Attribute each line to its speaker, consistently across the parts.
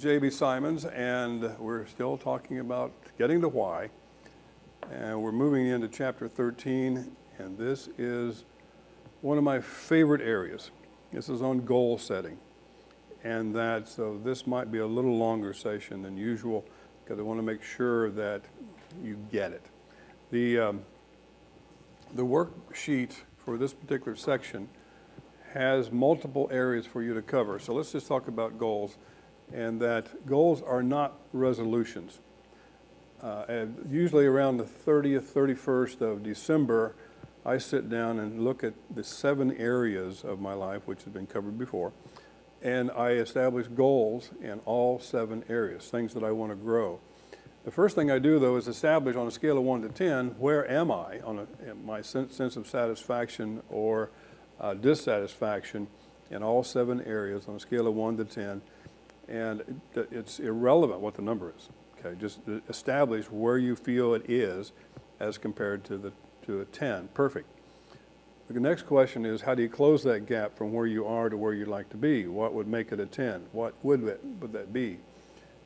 Speaker 1: J.B. Simons, and we're still talking about getting to why. And we're moving into chapter 13, and this is one of my favorite areas. This is on goal setting. So this might be a little longer session than usual because I want to make sure that you get it. The worksheet for this particular section has multiple areas for you to cover. So let's just talk about goals, and that goals are not resolutions. And usually around the 30th, 31st of December, I sit down and look at the 7 areas of my life, which have been covered before, and I establish goals in all 7 areas, things that I want to grow. The first thing I do, though, is establish on a scale of 1 to 10, where am I on my sense of satisfaction or dissatisfaction in all 7 areas on a scale of 1 to 10, and it's irrelevant what the number is. Okay, just establish where you feel it is as compared to a 10. Perfect. The next question is, how do you close that gap from where you are to where you'd like to be? What would make it a 10? What would that be?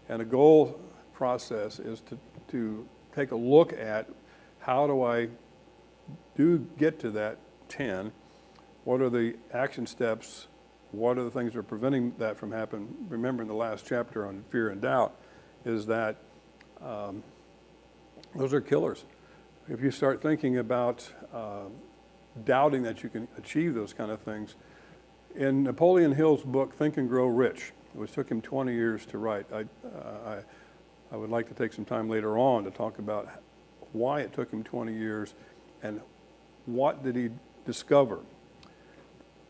Speaker 1: And a goal process is to take a look at how do I get to that 10? What are the action steps? What are the things that are preventing that from happening? Remember in the last chapter on fear and doubt is that those are killers. If you start thinking about doubting that you can achieve those kind of things. In Napoleon Hill's book, Think and Grow Rich, which took him 20 years to write, I would like to take some time later on to talk about why it took him 20 years and what did he discover.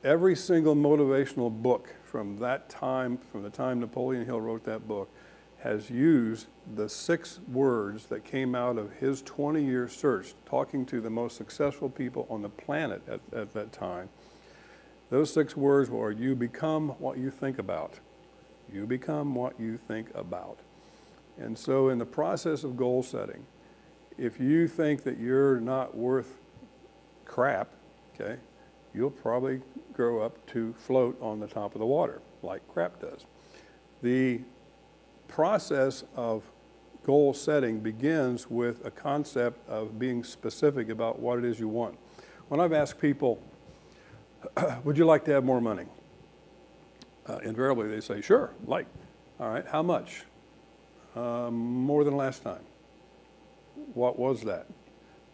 Speaker 1: Every single motivational book from that time, from the time Napoleon Hill wrote that book, has used the 6 words that came out of his 20-year search, talking to the most successful people on the planet at that time. Those 6 words were, you become what you think about. You become what you think about. And so in the process of goal setting, if you think that you're not worth crap, okay, you'll probably grow up to float on the top of the water, like crap does. The process of goal setting begins with a concept of being specific about what it is you want. When I've asked people, would you like to have more money? Invariably they say, sure, like. All right, how much? More than last time. What was that?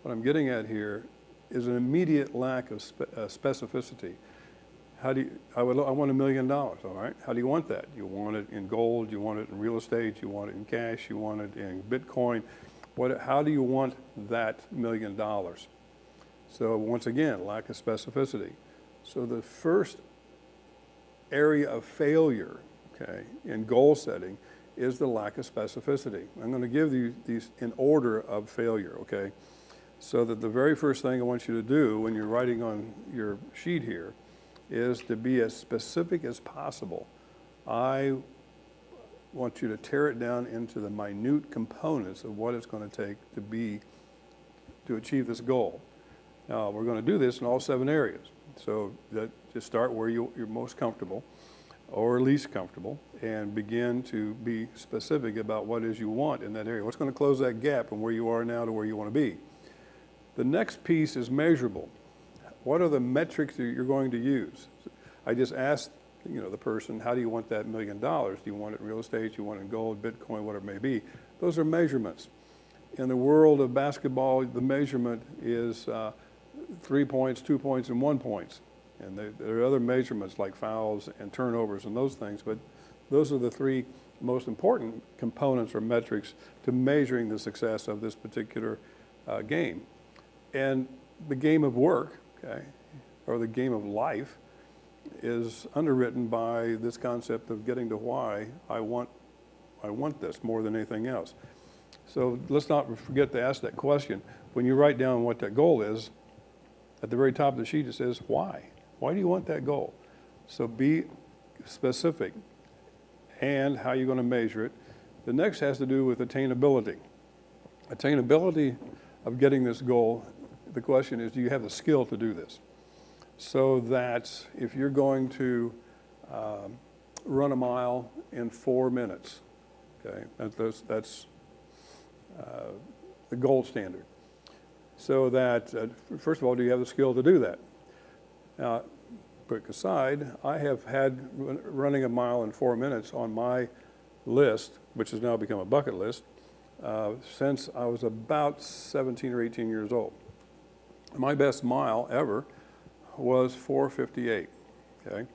Speaker 1: What I'm getting at here is an immediate lack of specificity. I want $1 million, all right? How do you want that? You want it in gold, you want it in real estate, you want it in cash, you want it in Bitcoin. How do you want that $1 million? So once again, lack of specificity. So the first area of failure, okay, in goal setting is the lack of specificity. I'm going to give you these in order of failure, okay? So that the very first thing I want you to do when you're writing on your sheet here is to be as specific as possible. I want you to tear it down into the minute components of what it's going to take to achieve this goal. Now, we're going to do this in all 7 areas. So just start where you're most comfortable or least comfortable and begin to be specific about what it is you want in that area. What's going to close that gap from where you are now to where you want to be? The next piece is measurable. What are the metrics that you're going to use? I just asked, the person, how do you want that $1 million? Do you want it in real estate? Do you want it in gold, Bitcoin, whatever it may be? Those are measurements. In the world of basketball, the measurement is 3 points, 2 points, and 1 point. And there are other measurements like fouls and turnovers and those things, but those are the 3 most important components or metrics to measuring the success of this particular game. And the game of work, okay, or the game of life is underwritten by this concept of getting to why I want this more than anything else. So let's not forget to ask that question. When you write down what that goal is, at the very top of the sheet it says, why? Why do you want that goal? So be specific and how you're going to measure it. The next has to do with attainability. Attainability of getting this goal, the question is, do you have the skill to do this? So that if you're going to run a mile in 4 minutes, Okay, that's the gold standard. So that, first of all, do you have the skill to do that? Now, quick aside, I have had running a mile in 4 minutes on my list, which has now become a bucket list, since I was about 17 or 18 years old. My best mile ever was 4:58, okay?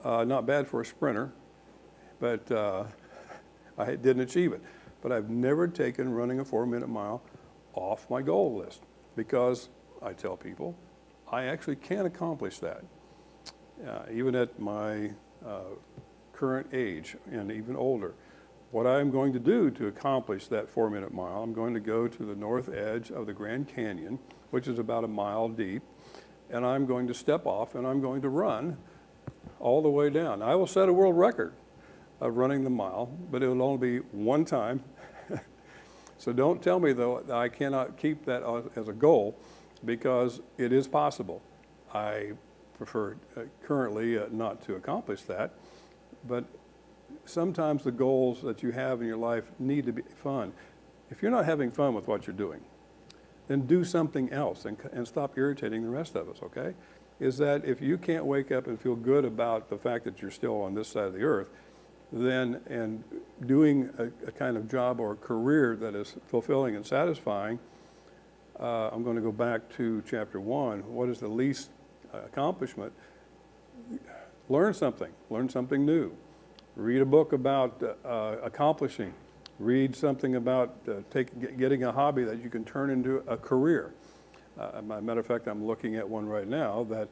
Speaker 1: Not bad for a sprinter, but I didn't achieve it. But I've never taken running a 4-minute mile off my goal list because I tell people I actually can accomplish that. Even at my current age and even older. What I'm going to do to accomplish that 4-minute mile, I'm going to go to the north edge of the Grand Canyon, which is about a mile deep, and I'm going to step off and I'm going to run all the way down. I will set a world record of running the mile, but it will only be one time. So don't tell me, though, that I cannot keep that as a goal, because it is possible. I prefer currently not to accomplish that, but sometimes the goals that you have in your life need to be fun. If you're not having fun with what you're doing, then do something else and stop irritating the rest of us, okay? Is that if you can't wake up and feel good about the fact that you're still on this side of the earth, then, and doing a kind of job or a career that is fulfilling and satisfying, I'm going to go back to chapter 1. What is the least accomplishment? Learn something new. Read a book about accomplishing. Read something about getting a hobby that you can turn into a career. As a matter of fact, I'm looking at one right now that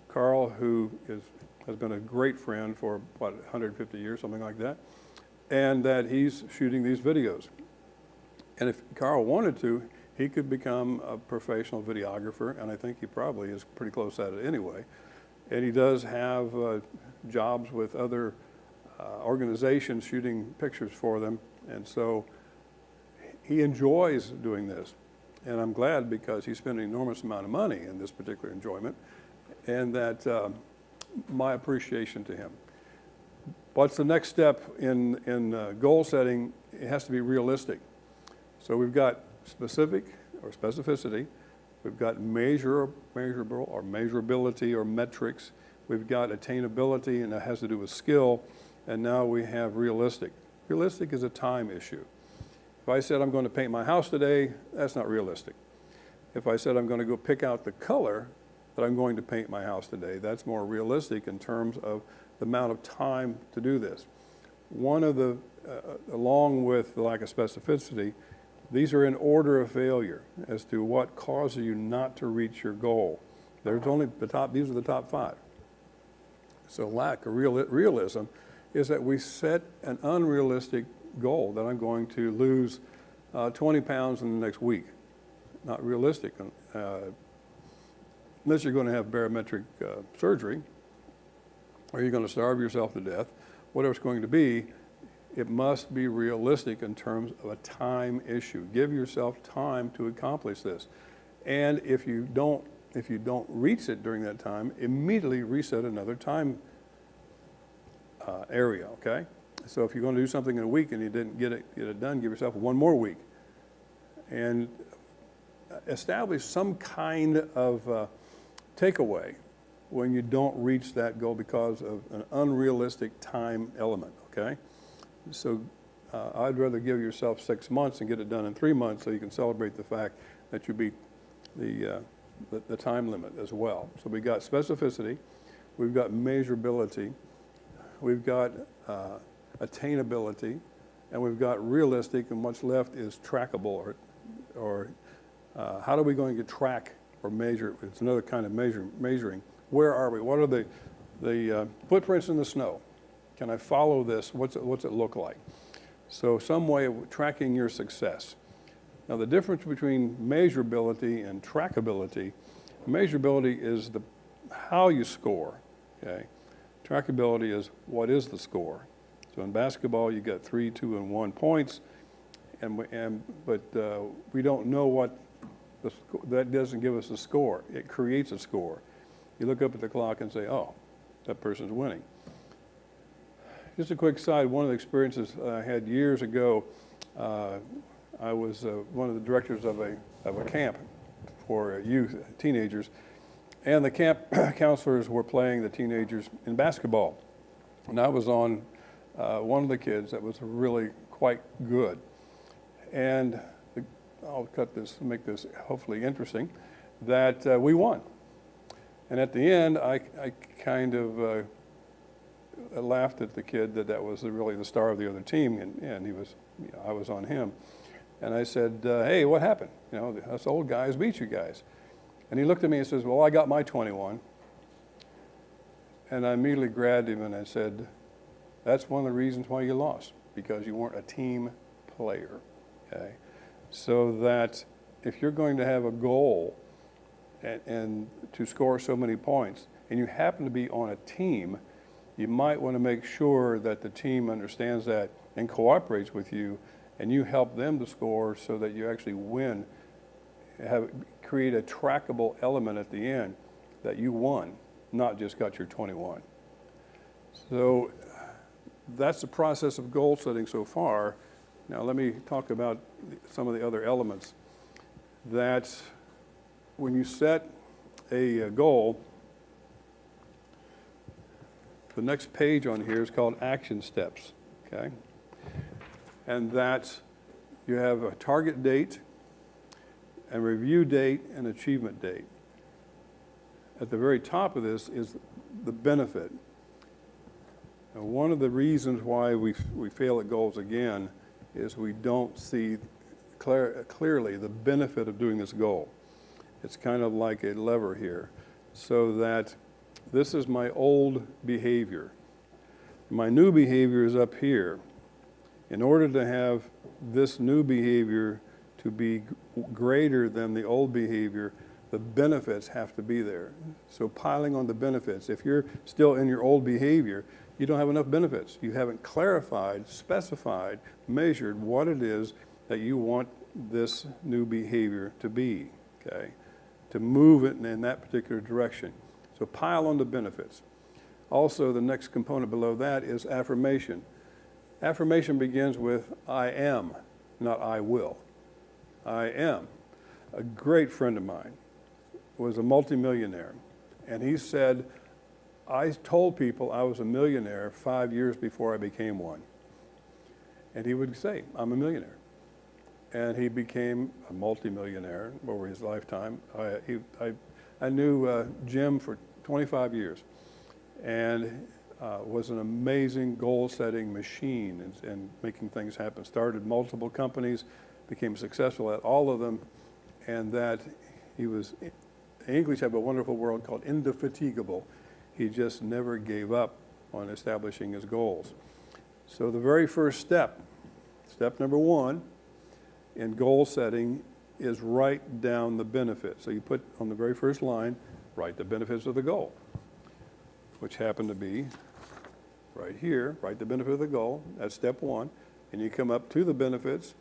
Speaker 1: Karl, who has been a great friend for, 150 years, something like that, and that he's shooting these videos. And if Karl wanted to, he could become a professional videographer, and I think he probably is pretty close at it anyway. And he does have jobs with other organizations shooting pictures for them, and so he enjoys doing this. And I'm glad, because he spent an enormous amount of money in this particular enjoyment, and that my appreciation to him. What's the next step in goal setting? It has to be realistic. So we've got specific or specificity, we've got measurable or measurability or metrics, we've got attainability, and that has to do with skill, and now we have realistic. Realistic is a time issue. If I said I'm going to paint my house today, that's not realistic. If I said I'm going to go pick out the color that I'm going to paint my house today, that's more realistic in terms of the amount of time to do this. One of the, along with the lack of specificity, these are in order of failure as to what causes you not to reach your goal. There's only these are the top 5. So lack of realism is that we set an unrealistic goal that I'm going to lose 20 pounds in the next week. Not realistic. Unless you're going to have barometric surgery, or you're going to starve yourself to death, whatever it's going to be, it must be realistic in terms of a time issue. Give yourself time to accomplish this. And if you don't reach it during that time, immediately reset another time area, okay? So if you're going to do something in a week and you didn't get it done, give yourself one more week. And establish some kind of takeaway when you don't reach that goal because of an unrealistic time element, okay? So I'd rather give yourself 6 months and get it done in 3 months so you can celebrate the fact that you beat the time limit as well. So we've got specificity, we've got measurability, we've got attainability, and we've got realistic, and what's left is trackable, or how are we going to track or measure? It's another kind of measuring. Where are we? What are the footprints in the snow? Can I follow this? What's it look like? So some way of tracking your success. Now the difference between measurability and trackability, measurability is how you score, okay? Trackability is what is the score. So in basketball, you got 3, 2, and 1 points, but we don't know what that doesn't give us a score. It creates a score. You look up at the clock and say, oh, that person's winning. Just a quick side, one of the experiences I had years ago, I was one of the directors of a camp for youth, teenagers, and the camp counselors were playing the teenagers in basketball. And I was on one of the kids that was really quite good. And I'll cut this, make this hopefully interesting, that we won. And at the end, I kind of laughed at the kid that was really the star of the other team, and he was, I was on him. And I said, hey, what happened? You know, us old guys beat you guys. And he looked at me and says, well, I got my 21. And I immediately grabbed him and I said, that's one of the reasons why you lost, because you weren't a team player, okay? So that if you're going to have a goal and to score so many points, and you happen to be on a team, you might want to make sure that the team understands that and cooperates with you, and you help them to score so that you actually win, create a trackable element at the end that you won, not just got your 21. So that's the process of goal setting so far. Now let me talk about some of the other elements. That when you set a goal, the next page on here is called action steps, okay? And that you have a target date, a review date, and achievement date. At the very top of this is the benefit. Now, one of the reasons why we fail at goals again is we don't see clearly the benefit of doing this goal. It's kind of like a lever here, so that this is my old behavior. My new behavior is up here. In order to have this new behavior to be greater than the old behavior, the benefits have to be there. So piling on the benefits, if you're still in your old behavior, you don't have enough benefits. You haven't clarified, specified, measured what it is that you want this new behavior to be, okay? To move it in that particular direction. So pile on the benefits. Also, the next component below that is affirmation. Affirmation begins with I am, not I will. I am. A great friend of mine was a multimillionaire, and he said, I told people I was a millionaire 5 years before I became one. And he would say, I'm a millionaire. And he became a multimillionaire over his lifetime. I knew Jim for 25 years, and was an amazing goal-setting machine and making things happen. Started multiple companies, became successful at all of them, and that he was, English have a wonderful word called indefatigable. He just never gave up on establishing his goals. So the very first step, step number one in goal setting, is write down the benefits. So you put on the very first line, write the benefits of the goal, which happen to be right here, write the benefit of the goal. That's step one. And you come up to the benefits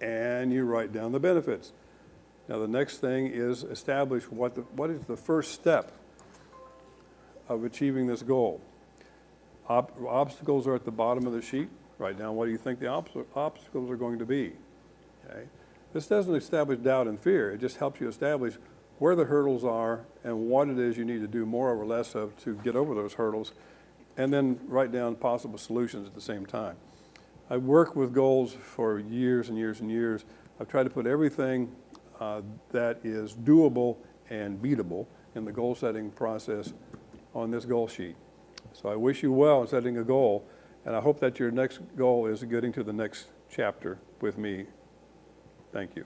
Speaker 1: and you write down the benefits. Now the next thing is establish what is the first step of achieving this goal. Obstacles are at the bottom of the sheet. Write down what do you think the obstacles are going to be. Okay? This doesn't establish doubt and fear. It just helps you establish where the hurdles are and what it is you need to do more or less of to get over those hurdles, and then write down possible solutions at the same time. I've worked with goals for years and years and years. I've tried to put everything that is doable and beatable in the goal setting process on this goal sheet. So I wish you well in setting a goal, and I hope that your next goal is getting to the next chapter with me. Thank you.